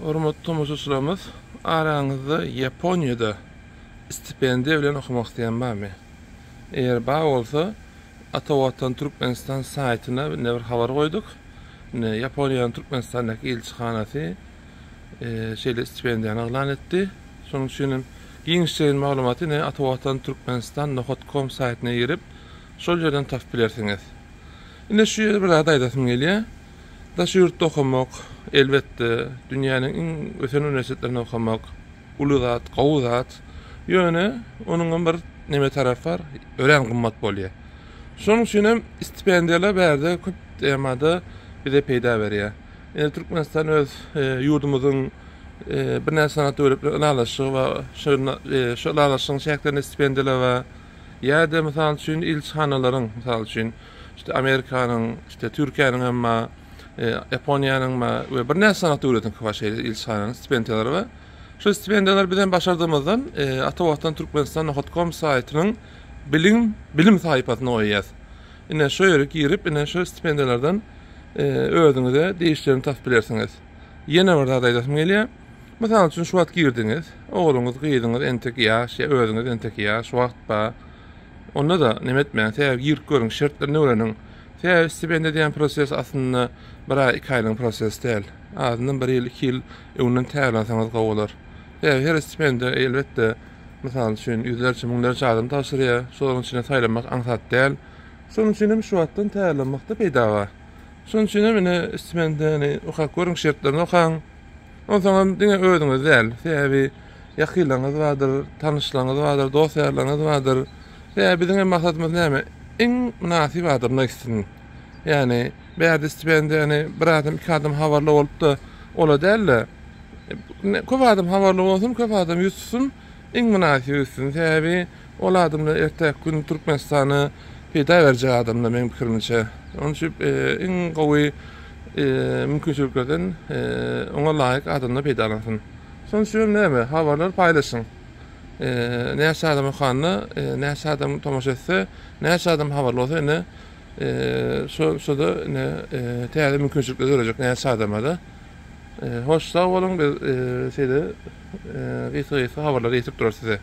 Hormatly tamaşaçylarymyz, araňyzda Ýaponiýada stipendiýa bilen okumak isleýän barmy? Eger bar bolsa, Atawatan Türkmenistan saýtyna bir habar goýduk. Ýaponiýanyň Türkmenistandaky elçihanasy şeýle stipendiýany elan etdi. Şonuň üçin giňişçe maglumaty atawatan-turkmenistan.com saýtyna girip, şol ýerden tapyp bilersiňiz. Ine şu ýerde bir zat aýdasym gelýär. Daşy ýurtda okumak, elbetde dünýäniň iň ösen üniversitetlerinde okumak, uly zat, gowy zat. Ýöne onuň bir neme taraf bar, ören gymmat bolýar. Şonuň üçin hem stipendiýalar berde köp temada bize peýda berýär. Türkmenistan öz ýurdumyzyň bir näsani öwrepleri alaşygy we şol alaşygyň şäherlerine stipendiýalar we ýa-da mysal üçin ilçhanalaryň, mysal üçin işte Amerikanyň, işte Türkiýanyň hemma Ýaponiýanyň we bir näsani öwreten köp ilçhanalaryň stipendiýalary we şu stipendiýalar bilen başardığımızdan atawatan-turkmenistan.com saýtynyň bilim saýpasyna goýýar. Ine şu ýere girip, ine şu stipendiýalardan özüňize diýişlerini tapyp bilersiňiz. Ýene bir zat aýdasym gelýär. Mesela şu wagt girdiňiz, ogluňyz, gyýdyňyz entek ýaş, özüňiz entek ýaş, wagt ba. Onda da neme etmeýän, täze girip görüň, şertlerini öwreniň. Täze stipendiýa diýen proses aslında bir ay 2 aýlyk proses däl. Azyndan 1 ýyl, 2 ýyl öňünden täýärlenseňiz gowy bolar. Her stipendiýa elbetde mesela şuň ýüzlerçe müňlerçe adam taşyrýar, şolaryň içine saýlanmak aňsat däl. Şonuň üçin hem şu wagtdan täýärlenmek da peýda bar. Şonuň üçin mene stipendiýany okap görüň, şertlerini okaň. Ondan diňe özüňiz däl, täze ýakylaňyz bardyr, tanyşlaryňyz bardyr, dostlaryňyz bardyr. Bizim maksatımız näme? En münasip adamlar istin. Yani bäde stipendiýany bir adam, 2 adam habarly bolup da ola däl. Köp adam habarly bolsun, köp adam ýutsun, en münasip istin. Täze ol adamlar ertek gün Türkmenistany peýda berjek adamlar meň pikirimçe. Onun üçin en gowy mümkinçiliklerden oňa laýyk adamlar peýdalansyn. Şonuň üçin näme? Habarlar paýlaşyň. Näçe adam okanny, näçe adam tamaşa etse, näçe adam habarly bolsa ine şu da ine täze mümkinçilikler görejek näçe adama da. Hoş sag bolun, biz şeýle habarlary ýetip durar size.